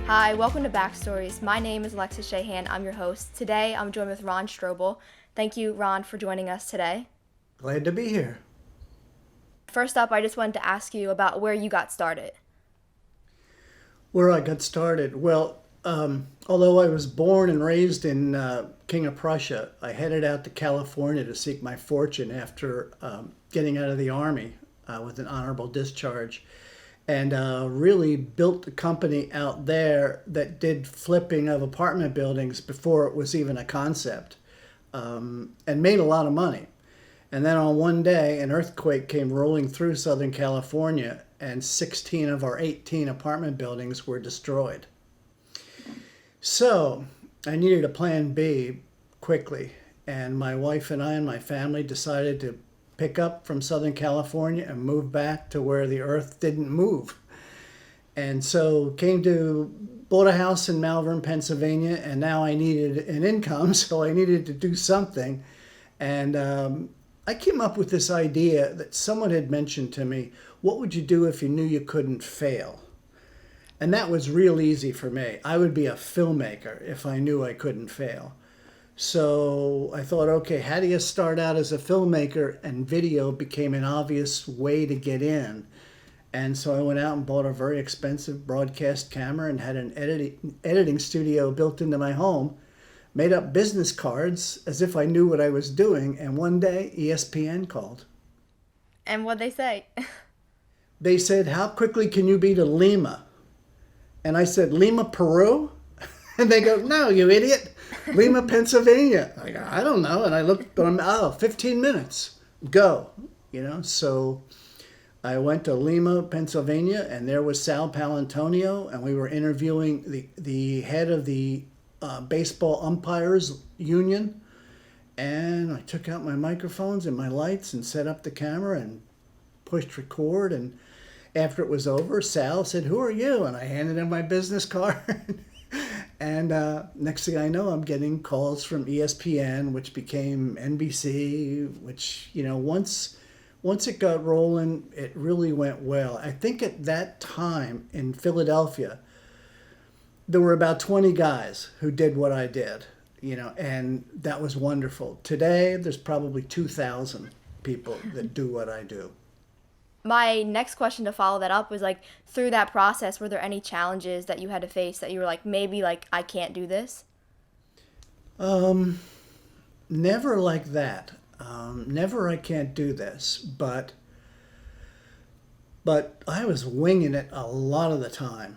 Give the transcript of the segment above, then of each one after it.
Hi, welcome to BackStories. My name is Alexis Shahan. I'm your host. Today, I'm joined with Ron Strobel. Thank you, Ron, for joining us today. Glad to be here. First up, I just wanted to ask you about where you got started. Where I got started, although I was born and raised in King of Prussia, I headed out to California to seek my fortune after getting out of the Army with an honorable discharge, and really built a company out there that did flipping of apartment buildings before it was even a concept, and made a lot of money. And then on one day, an earthquake came rolling through Southern California, and 16 of our 18 apartment buildings were destroyed. So I needed a plan B quickly, and my wife and I and my family decided to pick up from Southern California and move back to where the earth didn't move. And so bought a house in Malvern, Pennsylvania, and now I needed an income, so I needed to do something. And I came up with this idea that someone had mentioned to me: what would you do if you knew you couldn't fail? And that was real easy for me. I would be a filmmaker if I knew I couldn't fail. So I thought, okay, how do you start out as a filmmaker? And video became an obvious way to get in. And so I went out and bought a very expensive broadcast camera and had an editing studio built into my home, made up business cards as if I knew what I was doing. And one day ESPN called. And what'd they say? They said, how quickly can you be to Lima? And I said, Lima, Peru? And they go, no, you idiot. Lima, Pennsylvania. I go, I don't know. And I looked, 15 minutes. Go. So I went to Lima, Pennsylvania, and there was Sal Palantonio, and we were interviewing the head of the Baseball Umpires Union. And I took out my microphones and my lights and set up the camera and pushed record. And after it was over, Sal said, who are you? And I handed him my business card. And next thing I know, I'm getting calls from ESPN, which became NBC, which, once it got rolling, it really went well. I think at that time in Philadelphia, there were about 20 guys who did what I did, and that was wonderful. Today, there's probably 2,000 people that do what I do. My next question to follow that up was through that process, were there any challenges that you had to face that you were maybe I can't do this? Never like that. Never I can't do this, but I was winging it a lot of the time.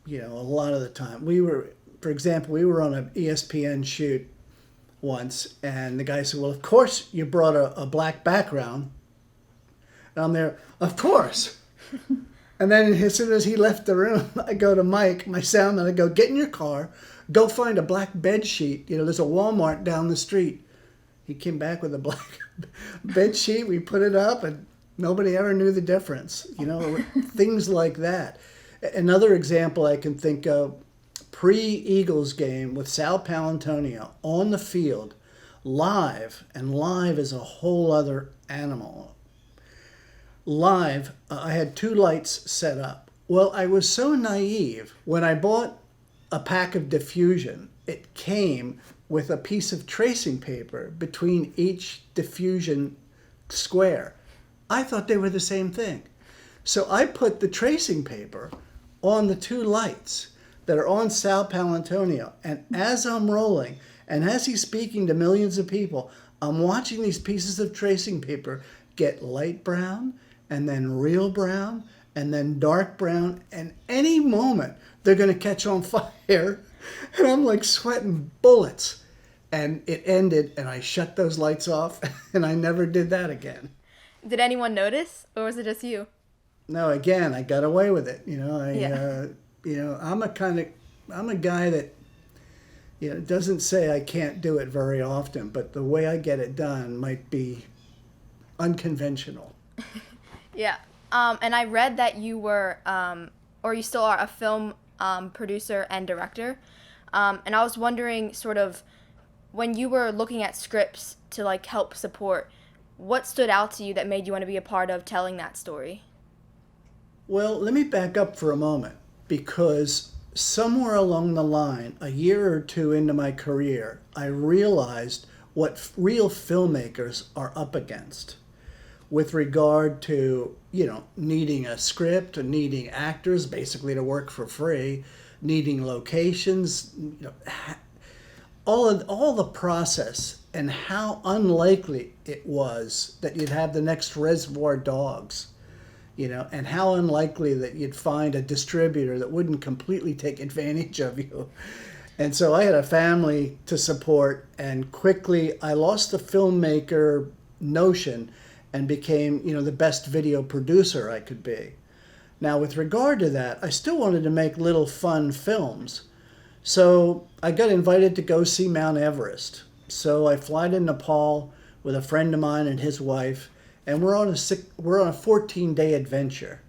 A lot of the time. For example, we were on an ESPN shoot once, and the guy said, well, of course you brought a black background. And I'm there, of course. And then as soon as he left the room, I go to Mike, my sound, and I go, get in your car, go find a black bed sheet. There's a Walmart down the street. He came back with a black bed sheet. We put it up, and nobody ever knew the difference. Things like that. Another example I can think of, pre-Eagles game with Sal Palantonio on the field, live, and live is a whole other animal. Live, I had 2 lights set up. Well, I was so naive. When I bought a pack of diffusion, it came with a piece of tracing paper between each diffusion square. I thought they were the same thing. So I put the tracing paper on the 2 lights that are on Sal Palantonio. And as I'm rolling, and as he's speaking to millions of people, I'm watching these pieces of tracing paper get light brown, and then real brown, and then dark brown, and any moment they're going to catch on fire. And I'm sweating bullets. And it ended, and I shut those lights off, and I never did that again. Did anyone notice, or was it just you? No, again, I got away with it. I'm a guy that, doesn't say I can't do it very often, but the way I get it done might be unconventional. Yeah. And I read that you were, or you still are, a film producer and director. And I was wondering, sort of, when you were looking at scripts to help support, what stood out to you that made you want to be a part of telling that story? Well, let me back up for a moment, because somewhere along the line, a year or two into my career, I realized what real filmmakers are up against with regard to, needing a script and needing actors basically to work for free, needing locations, all the process, and how unlikely it was that you'd have the next Reservoir Dogs, and how unlikely that you'd find a distributor that wouldn't completely take advantage of you. And so I had a family to support, and quickly I lost the filmmaker notion and became, the best video producer I could be. Now, with regard to that, I still wanted to make little fun films. So I got invited to go see Mount Everest. So I fly to Nepal with a friend of mine and his wife, and we're on a 14-day adventure.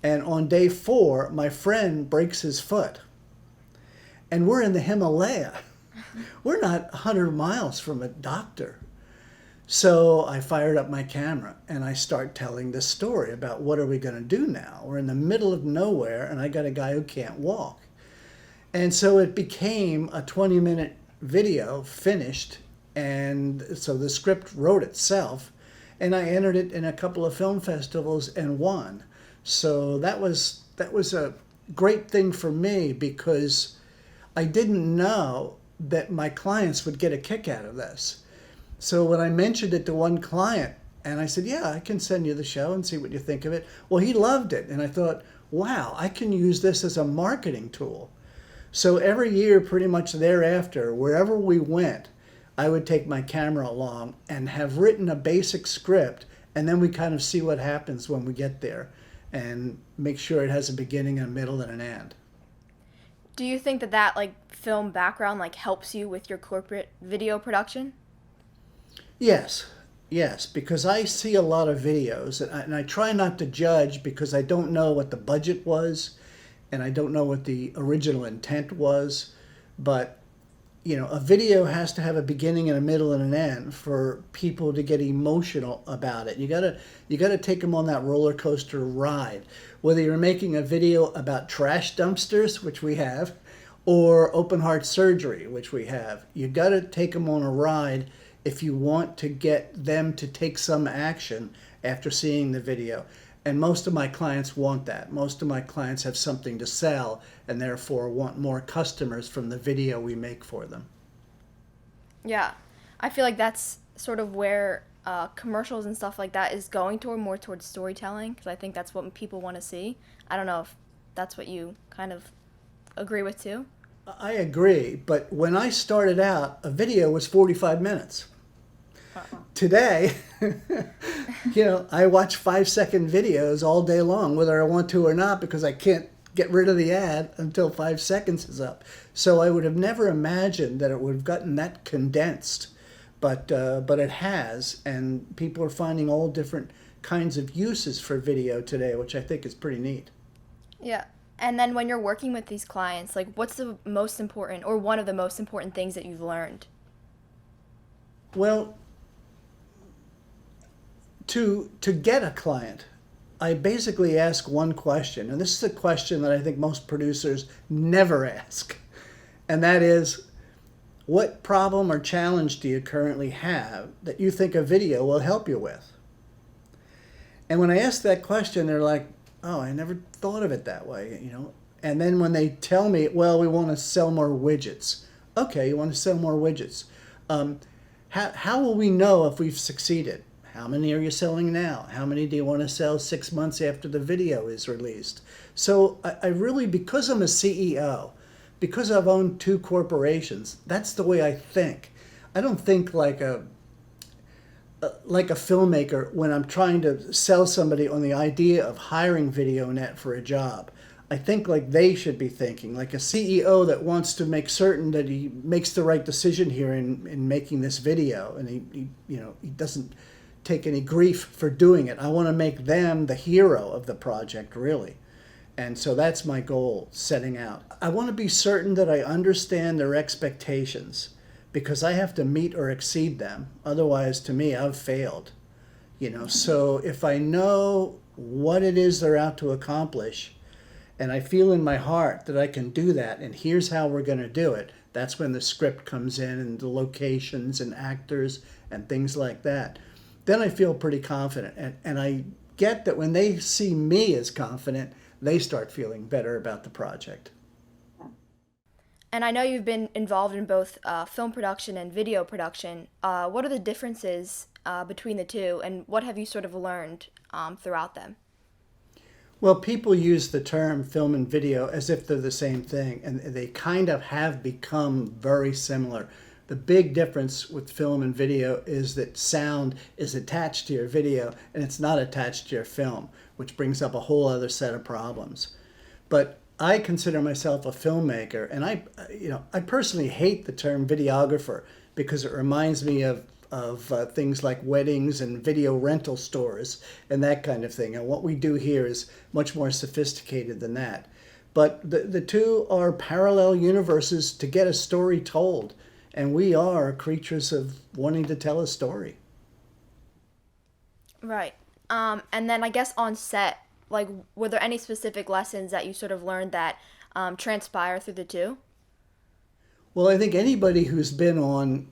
And on day 4, my friend breaks his foot. And we're in the Himalaya. We're not 100 miles from a doctor. So I fired up my camera and I start telling this story about what are we going to do now? We're in the middle of nowhere and I got a guy who can't walk. And so it became a 20-minute video finished. And so the script wrote itself. And I entered it in a couple of film festivals and won. So that was a great thing for me because I didn't know that my clients would get a kick out of this. So when I mentioned it to one client, and I said, yeah, I can send you the show and see what you think of it. Well, he loved it. And I thought, wow, I can use this as a marketing tool. So every year, pretty much thereafter, wherever we went, I would take my camera along and have written a basic script. And then we kind of see what happens when we get there and make sure it has a beginning, a middle, and an end. Do you think that film background helps you with your corporate video production? Yes, because I see a lot of videos, and I try not to judge because I don't know what the budget was, and I don't know what the original intent was, but a video has to have a beginning and a middle and an end for people to get emotional about it. You gotta take them on that roller coaster ride, whether you're making a video about trash dumpsters, which we have, or open heart surgery, which we have. You gotta take them on a ride if you want to get them to take some action after seeing the video. And most of my clients want that. Most of my clients have something to sell and therefore want more customers from the video we make for them. Yeah, I feel like that's sort of where commercials and stuff like that is going toward, more towards storytelling, because I think that's what people want to see. I don't know if that's what you kind of agree with too. I agree, but when I started out, a video was 45 minutes. Today, I watch 5-second videos all day long, whether I want to or not, because I can't get rid of the ad until 5 seconds is up. So I would have never imagined that it would have gotten that condensed, but it has, and people are finding all different kinds of uses for video today, which I think is pretty neat. Yeah. And then when you're working with these clients, what's the most important or one of the most important things that you've learned? Well, to get a client, I basically ask one question, and this is a question that I think most producers never ask, and that is, what problem or challenge do you currently have that you think a video will help you with? And when I ask that question, they're like, oh, I never thought of it that way, And then when they tell me, well, we want to sell more widgets. Okay, you want to sell more widgets. How will we know if we've succeeded? How many are you selling now? How many do you want to sell 6 months after the video is released? So I really, because I'm a CEO, because I've owned 2 corporations, that's the way I think. I don't think like a filmmaker when I'm trying to sell somebody on the idea of hiring VideoNet for a job. I think like they should be thinking, like a CEO that wants to make certain that he makes the right decision here in making this video, and he doesn't take any grief for doing it. I want to make them the hero of the project, really. And so that's my goal setting out. I want to be certain that I understand their expectations, because I have to meet or exceed them. Otherwise, to me, I've failed. So if I know what it is they're out to accomplish, and I feel in my heart that I can do that, and here's how we're going to do it, that's when the script comes in and the locations and actors and things like that. Then I feel pretty confident. And I get that when they see me as confident, they start feeling better about the project. And I know you've been involved in both film production and video production. What are the differences between the two, and what have you sort of learned throughout them? Well, people use the term film and video as if they're the same thing, and they kind of have become very similar. The big difference with film and video is that sound is attached to your video and it's not attached to your film, which brings up a whole other set of problems. But I consider myself a filmmaker, and I personally hate the term videographer because it reminds me of things like weddings and video rental stores and that kind of thing. And what we do here is much more sophisticated than that. But the two are parallel universes to get a story told. And we are creatures of wanting to tell a story. Right. And then I guess on set, like, were there any specific lessons that you sort of learned that transpire through the two? Well, I think anybody who's been on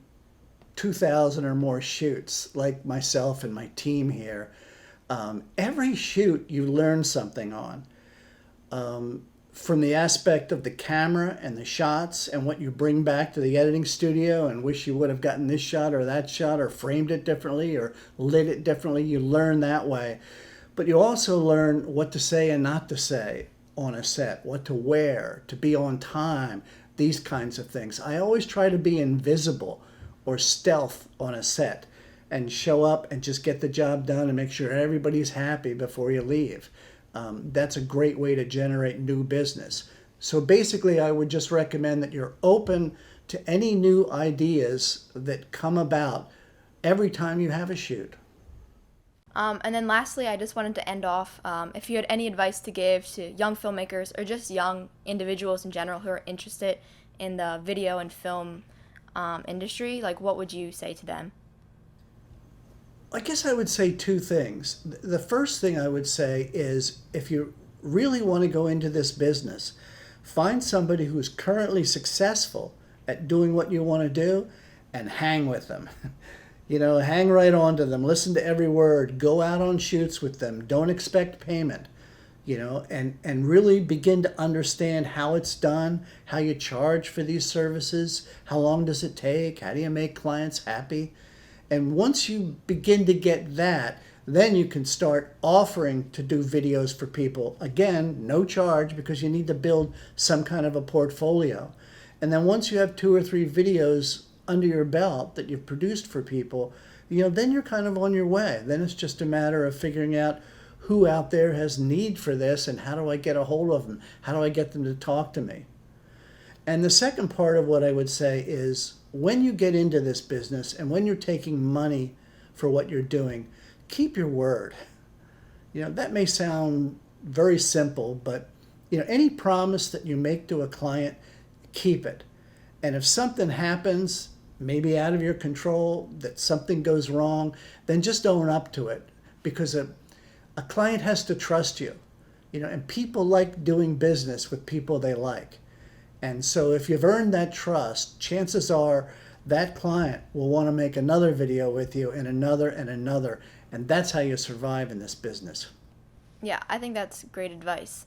2,000 or more shoots, like myself and my team here, every shoot you learn something on. From the aspect of the camera and the shots and what you bring back to the editing studio and wish you would have gotten this shot or framed it differently or lit it differently, you learn that way. But you also learn what to say and not to say on a set, what to wear, to be on time, these kinds of things. I always try to be invisible or stealth on a set and show up and just get the job done and make sure everybody's happy before you leave. That's a great way to generate new business. So basically, I would just recommend that you're open to any new ideas that come about every time you have a shoot. And then lastly, I just wanted to end off if you had any advice to give to young filmmakers or just young individuals in general who are interested in the video and film industry, like what would you say to them? I guess I would say two things. The first thing I would say is if you really want to go into this business, find somebody who is currently successful at doing what you want to do and hang with them. Hang right on to them, listen to every word, go out on shoots with them, don't expect payment, and really begin to understand how it's done, how you charge for these services, how long does it take, how do you make clients happy. And once you begin to get that, then you can start offering to do videos for people. Again, no charge because you need to build some kind of a portfolio. And then once you have 2 or 3 videos under your belt that you've produced for people, then you're kind of on your way. Then it's just a matter of figuring out who out there has need for this and how do I get a hold of them? How do I get them to talk to me? And the second part of what I would say is when you get into this business and when you're taking money for what you're doing, keep your word. That may sound very simple, but any promise that you make to a client, keep it. And if something happens, maybe out of your control, that something goes wrong, then just own up to it because a client has to trust you. And people like doing business with people they like. And so if you've earned that trust, chances are that client will want to make another video with you and another and another. And that's how you survive in this business. Yeah, I think that's great advice.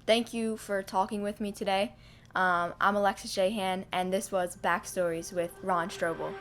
Thank you for talking with me today. I'm Alexis Jahan, and this was BackStories with Ron Strobel.